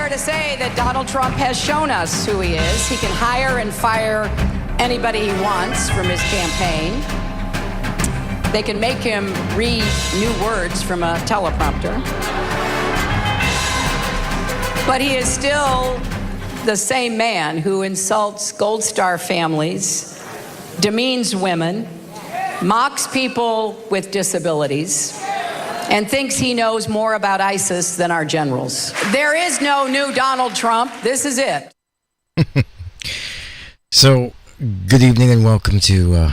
fair to say that Donald Trump has shown us who he is. He can hire and fire anybody he wants from his campaign. They can make him read new words from a teleprompter. But he is still the same man who insults Gold Star families, demeans women, mocks people with disabilities, and thinks he knows more about ISIS than our generals. There is no new Donald Trump. This is it. So, good evening and welcome to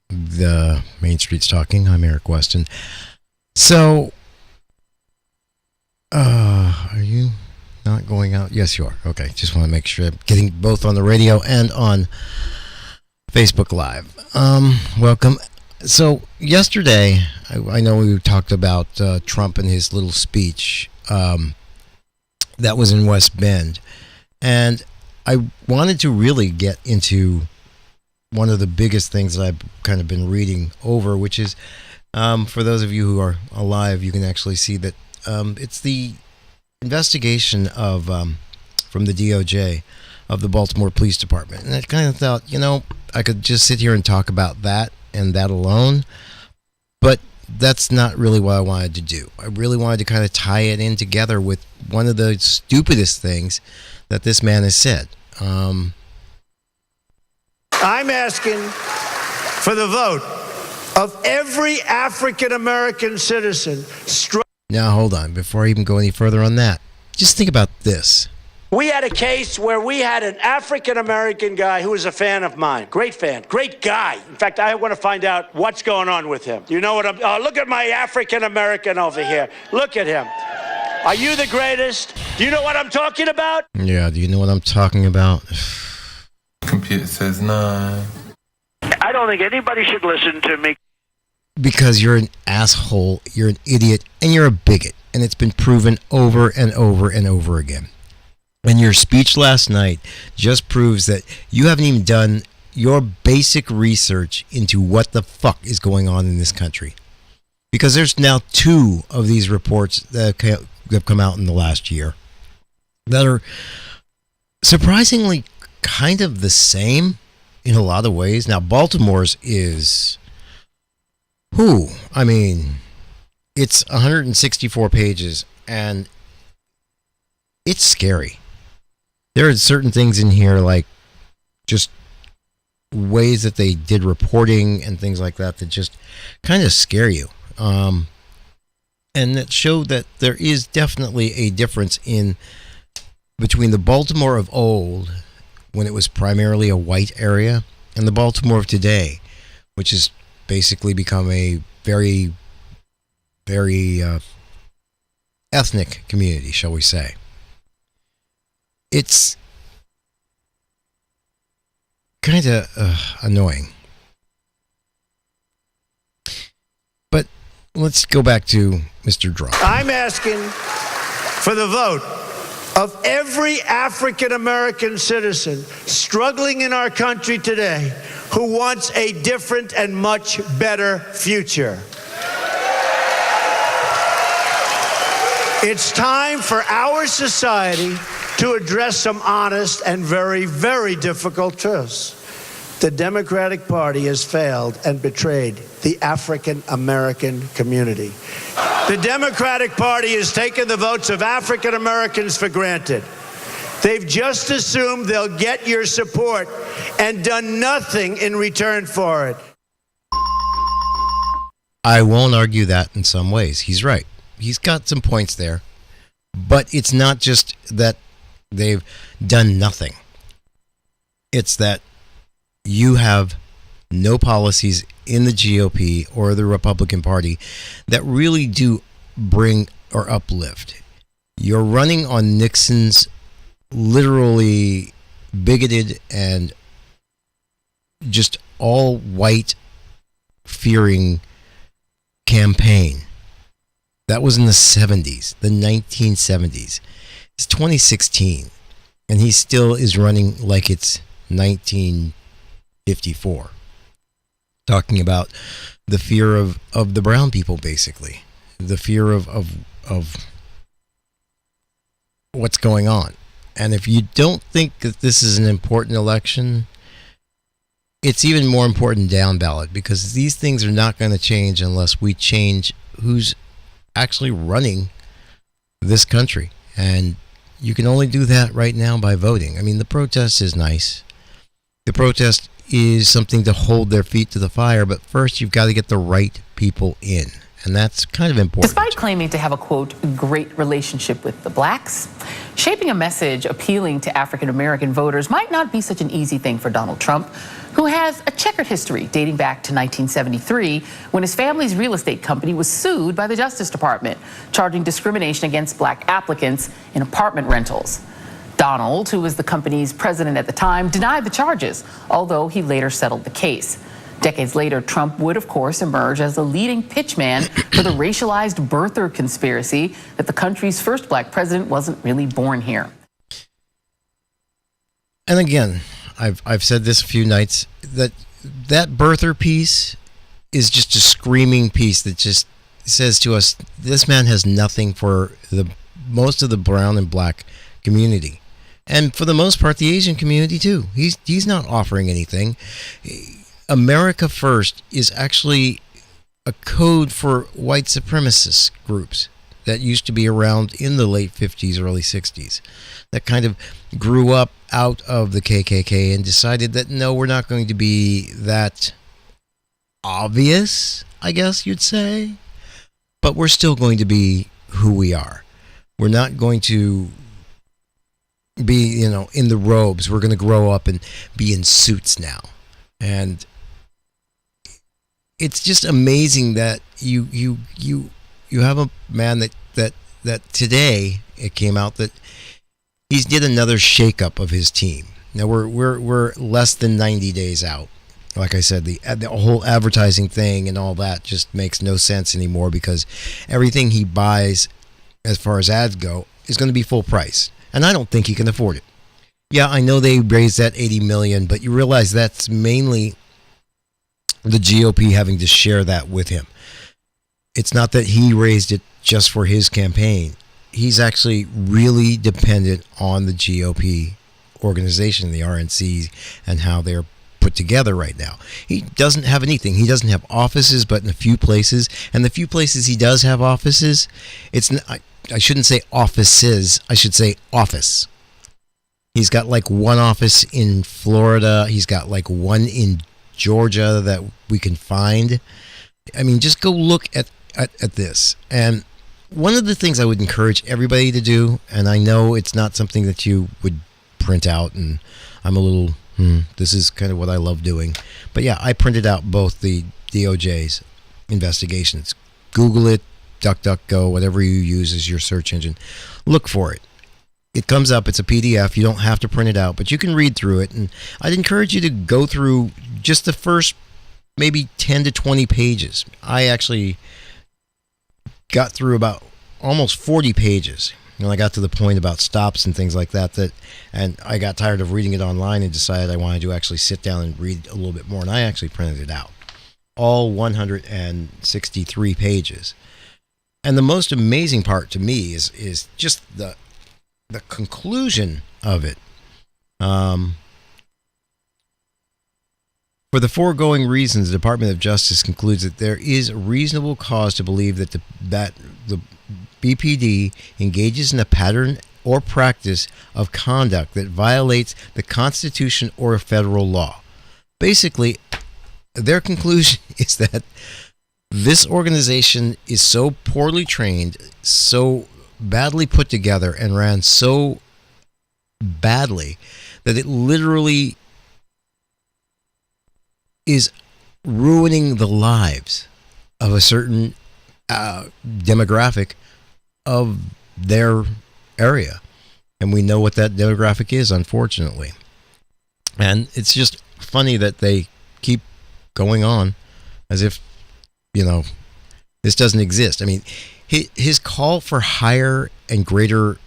the Main Street's Talking. I'm Eric Weston. So, are you not going out? Yes, you are. Okay, just want to make sure I'm getting both on the radio and on Facebook Live. Welcome. So, yesterday, I know we talked about Trump and his little speech that was in West Bend. And I wanted to really get into one of the biggest things that I've kind of been reading over, which is, for those of you who are alive, you can actually see that it's the investigation of from the DOJ of the Baltimore Police Department. And I kind of thought, I could just sit here and talk about that and that alone, but that's not really what I wanted to do. I really wanted to kind of tie it in together with one of the stupidest things that this man has said. I'm asking for the vote of every African-American citizen. Now, hold on. Before I even go any further on that, just think about this. We had a case where we had an African-American guy who was a fan of mine. Great fan. Great guy. In fact, I want to find out what's going on with him. You know what look at my African-American over here. Look at him. Are you the greatest? Do you know what I'm talking about? Yeah, do you know what I'm talking about? Computer says no. I don't think anybody should listen to me. Because you're an asshole, you're an idiot, and you're a bigot. And it's been proven over and over and over again. And your speech last night just proves that you haven't even done your basic research into what the fuck is going on in this country. Because there's now 2 of these reports that have come out in the last year that are surprisingly kind of the same in a lot of ways. Now, Baltimore's is, it's 164 pages, and it's scary. There are certain things in here, like just ways that they did reporting and things like that just kind of scare you. And that show that there is definitely a difference between the Baltimore of old, when it was primarily a white area, and the Baltimore of today, which has basically become a very, very ethnic community, shall we say. It's kind of annoying. But let's go back to Mr. Drumpf. I'm asking for the vote of every African-American citizen struggling in our country today who wants a different and much better future. It's time for our society to address some honest and very, very difficult truths. The Democratic Party has failed and betrayed the African-American community. The Democratic Party has taken the votes of African Americans for granted. They've just assumed they'll get your support and done nothing in return for it. I won't argue that in some ways. He's right. He's got some points there. But it's not just that they've done nothing. It's that you have no policies in the GOP or the Republican Party that really do bring or uplift. You're running on Nixon's literally bigoted and just all white fearing campaign. That was in the 70s, the 1970s. It's 2016, and he still is running like it's 1954. Talking about the fear of the brown people, basically. The fear of what's going on. And if you don't think that this is an important election, it's even more important down ballot, because these things are not going to change unless we change who's actually running this country. And you can only do that right now by voting. I mean, the protest is nice. The protest is something to hold their feet to the fire, but first you've got to get the right people in. And that's kind of important. Despite claiming to have a, quote, great relationship with the blacks, shaping a message appealing to African-American voters might not be such an easy thing for Donald Trump, who has a checkered history dating back to 1973, when his family's real estate company was sued by the Justice Department, charging discrimination against black applicants in apartment rentals. Donald, who was the company's president at the time, denied the charges, although he later settled the case. Decades later, Trump would, of course, emerge as the leading pitchman for the racialized birther conspiracy that the country's first black president wasn't really born here. And again, I've said this a few nights, that birther piece is just a screaming piece that just says to us, this man has nothing for most of the brown and black community. And for the most part, the Asian community too. He's not offering anything. America First is actually a code for white supremacist groups that used to be around in the late 50s, early 60s, that kind of grew up out of the KKK and decided that, no, we're not going to be that obvious, I guess you'd say, but we're still going to be who we are. We're not going to be, in the robes. We're going to grow up and be in suits now. And it's just amazing that you have a man that today it came out that he's did another shakeup of his team. Now we're less than 90 days out. Like I said, the whole advertising thing and all that just makes no sense anymore, because everything he buys, as far as ads go, is going to be full price, and I don't think he can afford it. Yeah, I know they raised that $80 million, but you realize that's mainly the GOP having to share that with him. It's not that he raised it just for his campaign. He's actually really dependent on the GOP organization, the RNC, and how they're put together right now. He doesn't have anything. He doesn't have offices, but in a few places. And the few places he does have offices, I shouldn't say offices, I should say office. He's got like one office in Florida. He's got like one in Georgia that we can find. I mean, just go look at this. And one of the things I would encourage everybody to do, and I know it's not something that you would print out, and I'm a little, this is kind of what I love doing. But yeah, I printed out both the DOJ's investigations. Google it, DuckDuckGo, whatever you use as your search engine. Look for it. It comes up. It's a PDF. You don't have to print it out, but you can read through it. And I'd encourage you to go through just the first maybe 10 to 20 pages. I actually got through about almost 40 pages. When I got to the point about stops and things like that, and I got tired of reading it online and decided I wanted to actually sit down and read a little bit more, and I actually printed it out. All 163 pages. And the most amazing part to me is just the conclusion of it. For the foregoing reasons, the Department of Justice concludes that there is reasonable cause to believe that the BPD engages in a pattern or practice of conduct that violates the Constitution or federal law. Basically, their conclusion is that this organization is so poorly trained, so badly put together, and ran so badly that it literally is ruining the lives of a certain demographic of their area. And we know what that demographic is, unfortunately. And it's just funny that they keep going on as if, this doesn't exist. I mean, his call for higher and greater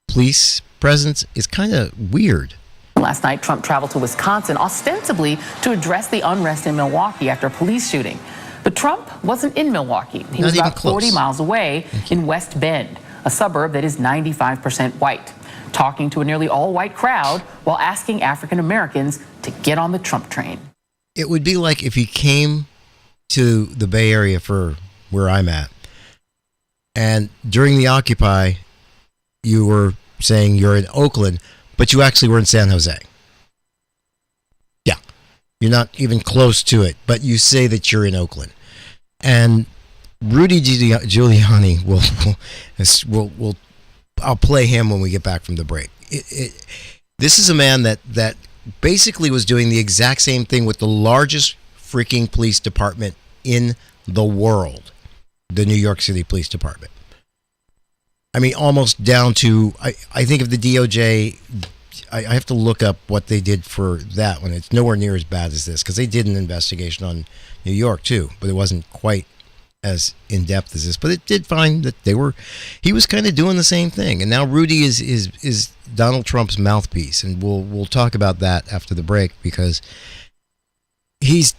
police presence is kind of weird. Last night, Trump traveled to Wisconsin ostensibly to address the unrest in Milwaukee after a police shooting. But Trump wasn't in Milwaukee. He was about 40 miles away in West Bend, a suburb that is 95% white, talking to a nearly all-white crowd while asking African Americans to get on the Trump train. It would be like if you came to the Bay Area for where I'm at, and during the Occupy, you were saying you're in Oakland, but you actually were in San Jose. Yeah, you're not even close to it, but you say that you're in Oakland. And Rudy Giuliani will I'll play him when we get back from the break. This is a man that basically was doing the exact same thing with the largest freaking police department in the world, the New York City Police Department. I mean, almost down to, I think of the DOJ, I have to look up what they did for that one. It's nowhere near as bad as this, because they did an investigation on New York too, but it wasn't quite as in-depth as this. But it did find that he was kind of doing the same thing. And now Rudy is Donald Trump's mouthpiece, and we'll talk about that after the break, because he's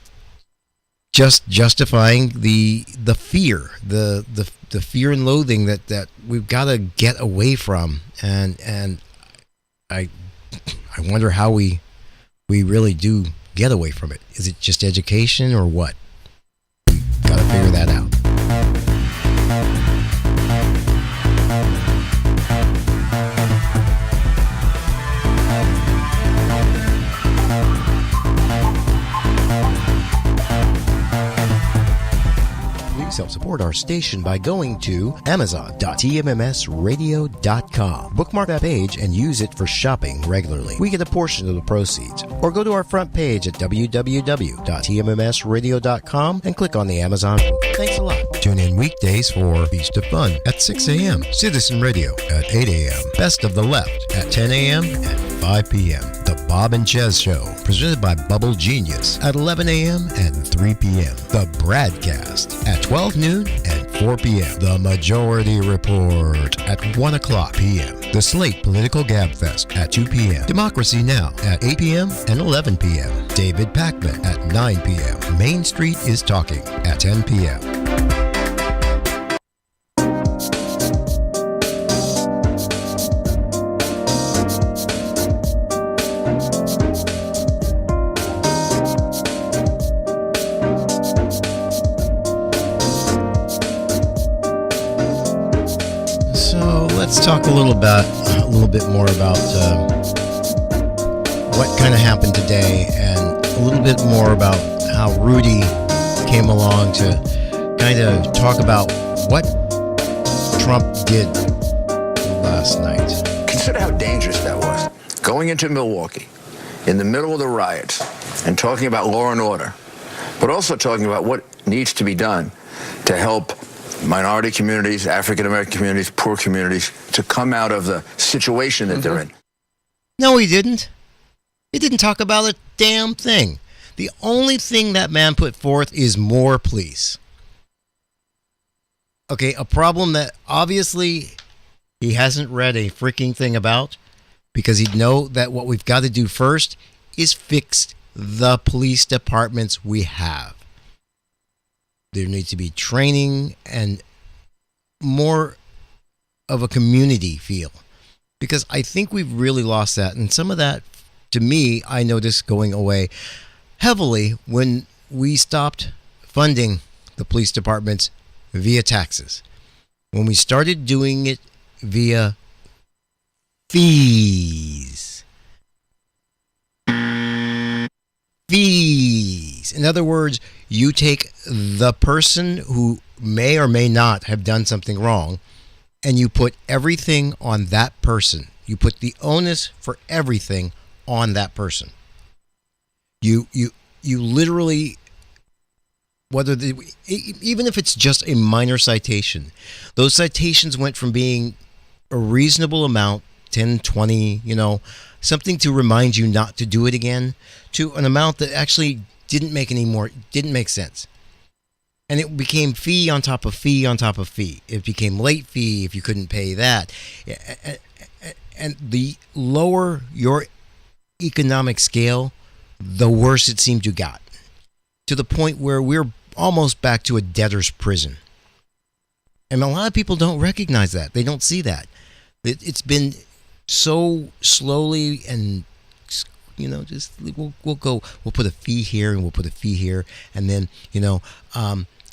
just justifying the fear, the fear and loathing that we've got to get away from, and I wonder how we really do get away from it. Is it just education or what? Got to figure that out. Help support our station by going to amazon.tmmsradio.com. Bookmark that page and use it for shopping regularly. We get a portion of the proceeds. Or go to our front page at www.tmmsradio.com and click on the Amazon book. Thanks a lot. Tune in weekdays for Feast of Fun at 6 a.m., Citizen Radio at 8 a.m., Best of the Left at 10 a.m. and 5 p.m. The Bob and Chez Show, presented by Bubble Genius at 11 a.m. and 3 p.m. The Bradcast at 12 noon and 4 p.m. The Majority Report at 1 o'clock p.m. The Slate Political Gabfest at 2 p.m. Democracy Now! At 8 p.m. and 11 p.m. David Pakman at 9 p.m. Main Street is Talking at 10 p.m. Let's talk a little bit more about what kind of happened today, and a little bit more about how Rudy came along to kind of talk about what Trump did last night. Consider how dangerous that was. Going into Milwaukee in the middle of the riots and talking about law and order, but also talking about what needs to be done to help minority communities, African-American communities, poor communities, to come out of the situation that they're in. No, he didn't. He didn't talk about a damn thing. The only thing that man put forth is more police. Okay, a problem that obviously he hasn't read a freaking thing about, because he'd know that what we've got to do first is fix the police departments we have. There needs to be training and more of a community feel, because I think we've really lost that. And some of that, to me, I noticed going away heavily when we stopped funding the police departments via taxes. When we started doing it via fees. Fees. In other words, you take the person who may or may not have done something wrong, and you put everything on that person. You put the onus for everything on that person. You literally, even if it's just a minor citation, those citations went from being a reasonable amount, 10, 20, something to remind you not to do it again, to an amount that actually didn't make sense. And it became fee on top of fee on top of fee. It became late fee if you couldn't pay that. And the lower your economic scale, the worse it seemed you got. To the point where we're almost back to a debtor's prison. And a lot of people don't recognize that. They don't see that. It's been so slowly and, just we'll put a fee here and we'll put a fee here. And then,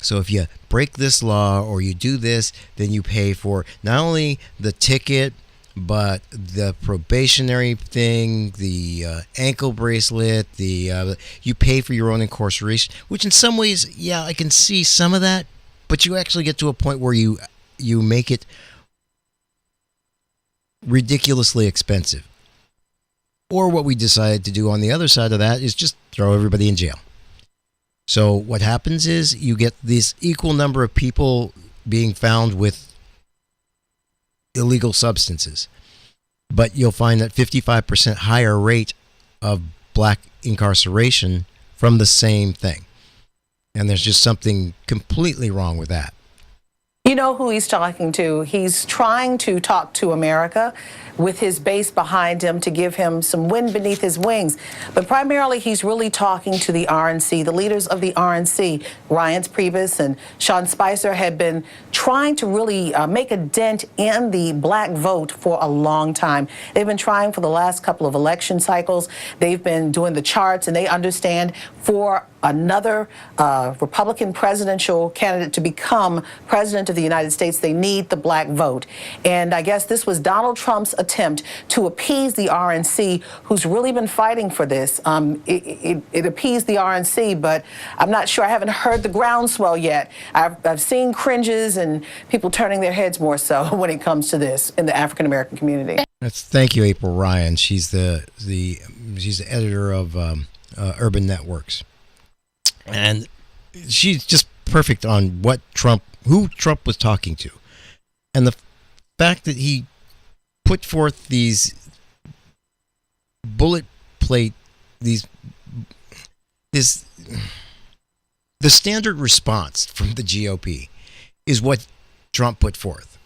so if you break this law or you do this, then you pay for not only the ticket, but the probationary thing, the ankle bracelet, you pay for your own incarceration, which in some ways, yeah, I can see some of that, but you actually get to a point where you make it ridiculously expensive. Or what we decided to do on the other side of that is just throw everybody in jail. So what happens is you get this equal number of people being found with illegal substances, but you'll find that 55% higher rate of black incarceration from the same thing. And there's just something completely wrong with that. You know who he's talking to? He's trying to talk to America with his base behind him to give him some wind beneath his wings. But primarily, he's really talking to the RNC. The leaders of the RNC, Reince Priebus and Sean Spicer, had been trying to really make a dent in the black vote for a long time. They've been trying for the last couple of election cycles. They've been doing the charts, and they understand for another Republican presidential candidate to become president of the United States, they need the black vote. And I guess this was Donald Trump's attempt to appease the RNC, who's really been fighting for this. It appeased the RNC, but I'm not sure. I haven't heard the groundswell yet. I've seen cringes and people turning their heads more so when it comes to this in the African American community. Thank you, April Ryan. She's the editor of Urban Networks, and she's just perfect on who Trump was talking to, and the fact that he put forth these the standard response from the GOP is what Trump put forth.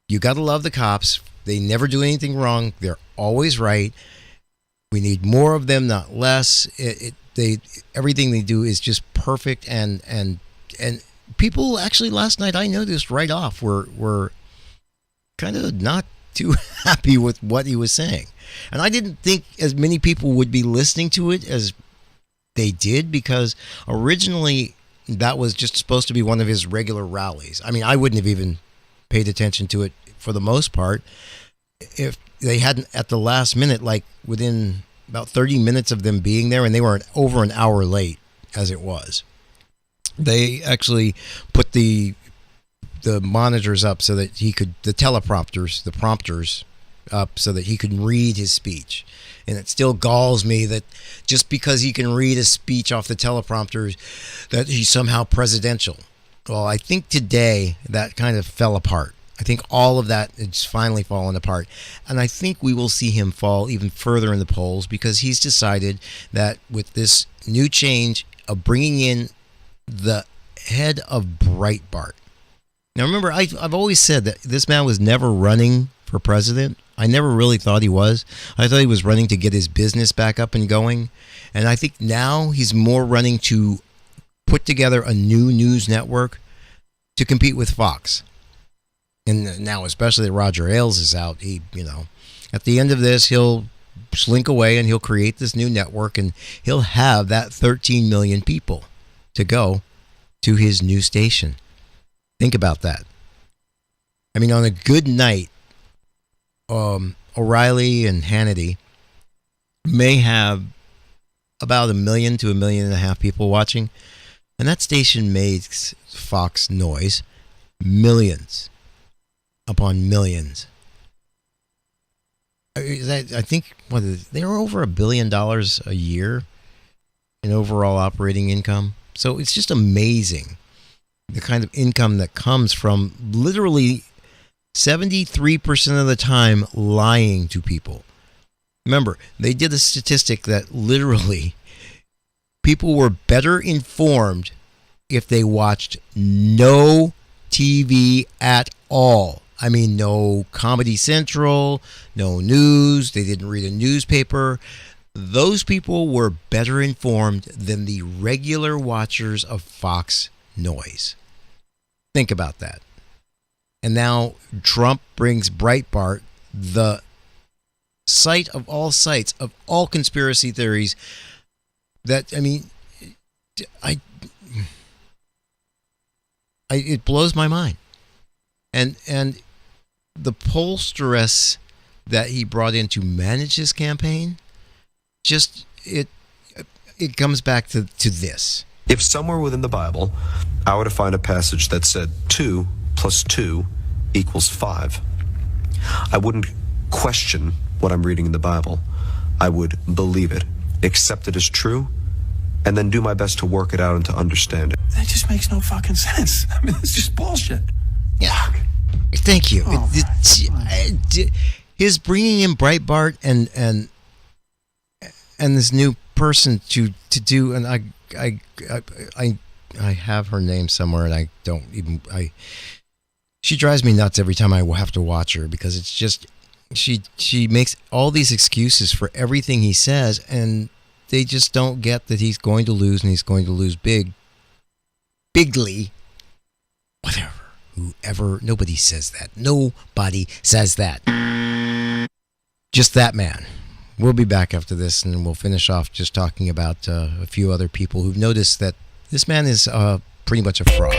You got to love the cops. They never do anything wrong. They're always right. We need more of them, not less. Everything they do is just perfect, and people actually last night, I noticed right off, were kind of not too happy with what he was saying. And I didn't think as many people would be listening to it as they did, because originally that was just supposed to be one of his regular rallies. I mean, I wouldn't have even paid attention to it for the most part if they hadn't at the last minute, like within about 30 minutes of them being there, and they were over an hour late as it was. They actually put the monitors up so that the prompters up so that he could read his speech. And it still galls me that just because he can read a speech off the teleprompters, that he's somehow presidential. Well, I think today that kind of fell apart. I think all of that is finally fallen apart. And I think we will see him fall even further in the polls, because he's decided that with this new change of bringing in the head of Breitbart. Now, remember, I've always said that this man was never running for president. I never really thought he was. I thought he was running to get his business back up and going. And I think now he's more running to put together a new news network to compete with Fox. And now, especially that Roger Ailes is out, at the end of this, he'll slink away and he'll create this new network, and he'll have that 13 million people to go to his new station. Think about that. I mean, on a good night, O'Reilly and Hannity may have about 1 million to 1.5 million people watching, and that station makes Fox noise millions upon millions. I think they were over $1 billion a year in overall operating income. So it's just amazing the kind of income that comes from literally 73% of the time lying to people. Remember, they did a statistic that literally people were better informed if they watched no TV at all. I mean, no Comedy Central, no news, they didn't read a newspaper. Those people were better informed than the regular watchers of Fox Noise. Think about that. And now Trump brings Breitbart, the site of all sites, of all conspiracy theories, that, I mean, it blows my mind. And the pollsteress that he brought in to manage his campaign, just, it comes back to this. If somewhere within the Bible I were to find a passage that said 2 + 2 = 5, I wouldn't question what I'm reading in the Bible. I would believe it, accept it as true, and then do my best to work it out and to understand it. That just makes no fucking sense. I mean, it's just bullshit. Yeah. Thank you. Oh, His bringing in Breitbart and this new person to do, and I have her name somewhere, and I don't even, she drives me nuts every time I have to watch her, because it's just, she makes all these excuses for everything he says, and they just don't get that he's going to lose, and he's going to lose bigly. Whatever. Whoever. Nobody says that. Nobody says that. Just that man. We'll be back after this, and we'll finish off just talking about a few other people who've noticed that this man is pretty much a fraud.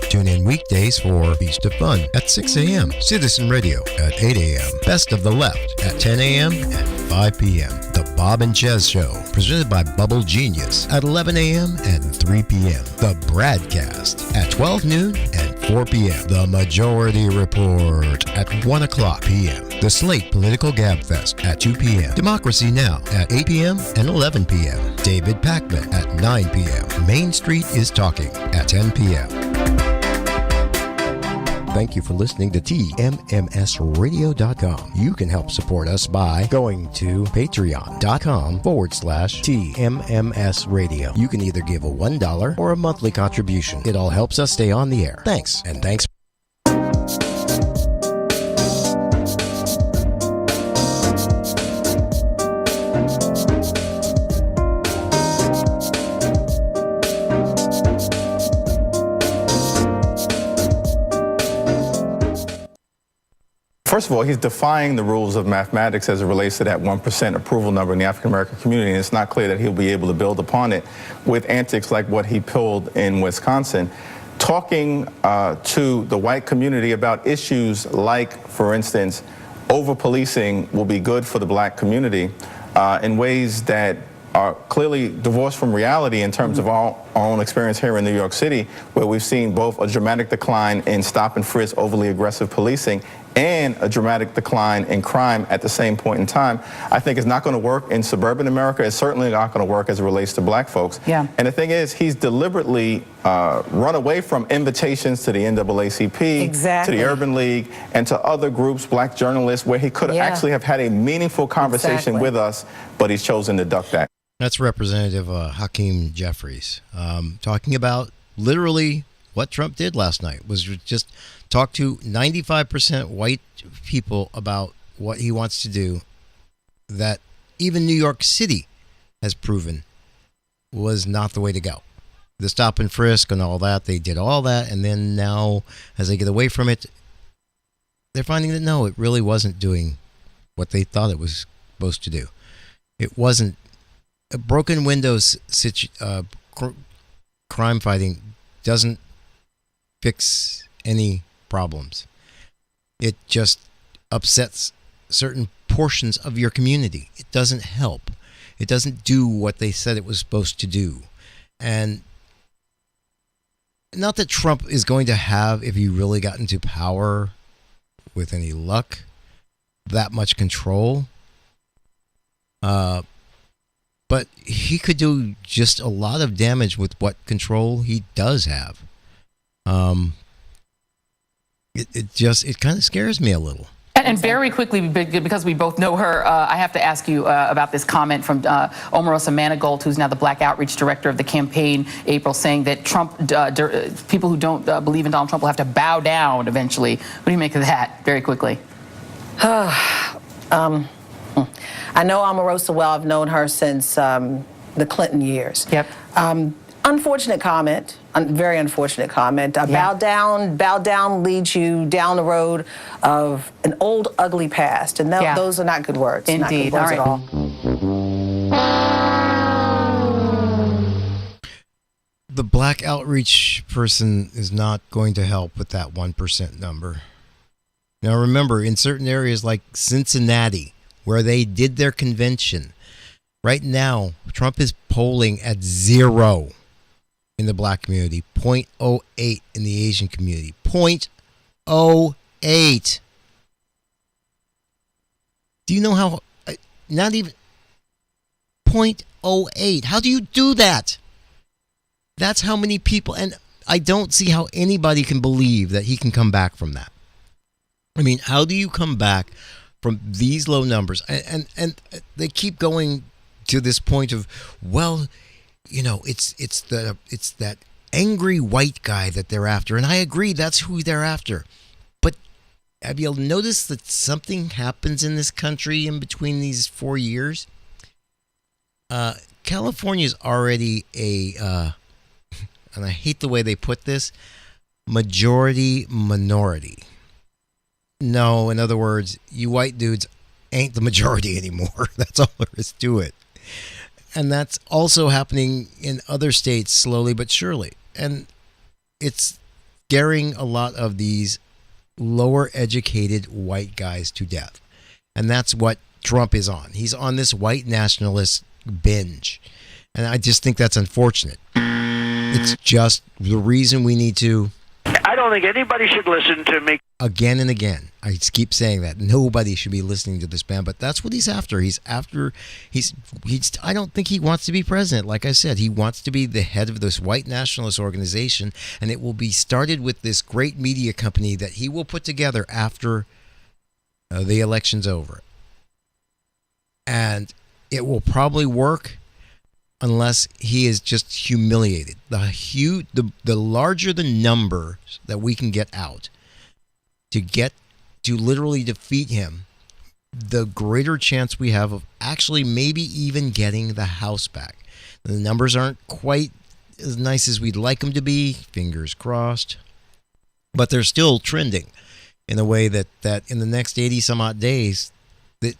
Tune in weekdays for Feast of Fun at 6 a.m., Citizen Radio at 8 a.m., Best of the Left at 10 a.m. and 5 p.m., The Bob and Chez Show, presented by Bubble Genius at 11 a.m. and 3 p.m., The Bradcast at 12 noon and 4 p.m., The Majority Report at 1 o'clock p.m., The Slate Political Gabfest at 2 p.m., Democracy Now! At 8 p.m. and 11 p.m., David Pakman at 9 p.m., Main Street is Talking at 10 p.m. Thank you for listening to TMMSradio.com. You can help support us by going to patreon.com/TMMS Radio. You can either give a $1 or a monthly contribution. It all helps us stay on the air. Thanks, and thanks. First of all, he's defying the rules of mathematics as it relates to that 1% approval number in the African-American community, and it's not clear that he'll be able to build upon it with antics like what he pulled in Wisconsin. Talking to the white community about issues like, for instance, over-policing will be good for the black community in ways that are clearly divorced from reality in terms of our own experience here in New York City, where we've seen both a dramatic decline in stop and frisk, overly aggressive policing, and a dramatic decline in crime at the same point in time. I think it's not going to work in suburban America. It's certainly not going to work as it relates to black folks. Yeah. And the thing is, he's deliberately run away from invitations to the NAACP, Exactly. to the Urban League, and to other groups, black journalists, where he could actually have had a meaningful conversation with us, but he's chosen to duck that. That's Representative Hakeem Jeffries talking about literally what Trump did last night, was just talk to 95% white people about what he wants to do, that even New York City has proven was not the way to go. The stop and frisk and all that, they did all that, and then now as they get away from it, they're finding that no, it really wasn't doing what they thought it was supposed to do. It wasn't. A broken windows crime fighting doesn't fix any problems. It just upsets certain portions of your community. It doesn't help. It doesn't do what they said it was supposed to do. And not that Trump is going to have, if he really got into power with any luck, that much control. But he could do just a lot of damage with what control he does have. It kind of scares me a little. And very quickly, because we both know her, I have to ask you about this comment from Omarosa Manigault, who's now the Black Outreach Director of the campaign, April, saying that Trump, people who don't believe in Donald Trump will have to bow down eventually. What do you make of that, very quickly? I know Omarosa well. I've known her since the Clinton years. Yep. Unfortunate comment, very unfortunate comment. Bow down leads you down the road of an old, ugly past. And those are not good words. Indeed. Not good words at all. The Black Outreach person is not going to help with that 1% number. Now remember, in certain areas like Cincinnati, where they did their convention, right now, Trump is polling at 0 in the black community, 0.08 in the Asian community, 0.08. Do you know how, not even 0.08, how do you do that? That's how many people, and I don't see how anybody can believe that he can come back from that. I mean, how do you come back from these low numbers? And they keep going to this point of, well, you know, it's that angry white guy that they're after, and I agree that's who they're after. But have you noticed that something happens in this country in between these 4 years? California is already a, and I hate the way they put this, majority minority. No, in other words, you white dudes ain't the majority anymore. That's all there is to it. And that's also happening in other states slowly but surely. And it's scaring a lot of these lower educated white guys to death. And that's what Trump is on. He's on this white nationalist binge. And I just think that's unfortunate. It's just the reason we need to... I don't think anybody should listen to me. Again and again, I just keep saying that nobody should be listening to this man, but that's what he's after. I don't think he wants to be president. Like I said, he wants to be the head of this white nationalist organization, and it will be started with this great media company that he will put together after the election's over. And it will probably work unless he is just humiliated. The larger the numbers that we can get out to literally defeat him, the greater chance we have of actually maybe even getting the House back. The numbers aren't quite as nice as we'd like them to be, fingers crossed, but they're still trending in a way that in the next 80 some odd days that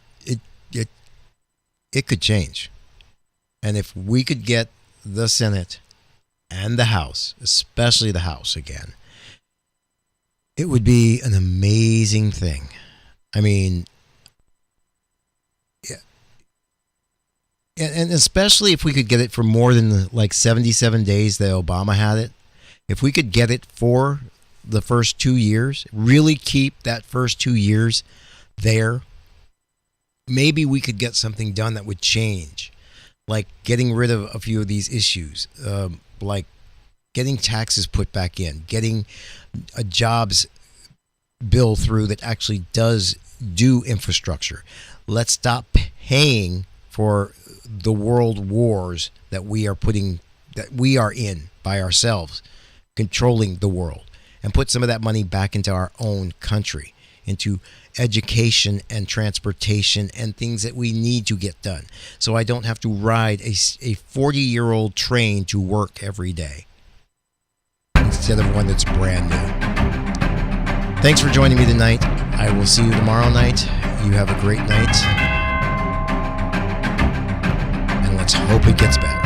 it could change. And if we could get the Senate and the House, especially the House again, it would be an amazing thing. I mean, yeah. And especially if we could get it for more than like 77 days that Obama had it. If we could get it for the first 2 years, really keep that first 2 years there, maybe we could get something done that would change. Like getting rid of a few of these issues, like getting taxes put back in, getting a jobs bill through that actually does do infrastructure. Let's stop paying for the world wars that we are in by ourselves, controlling the world, and put some of that money back into our own country, into education and transportation and things that we need to get done. So I don't have to ride a 40-year-old train to work every day instead of one that's brand new. Thanks for joining me tonight. I will see you tomorrow night. You have a great night. And let's hope it gets better.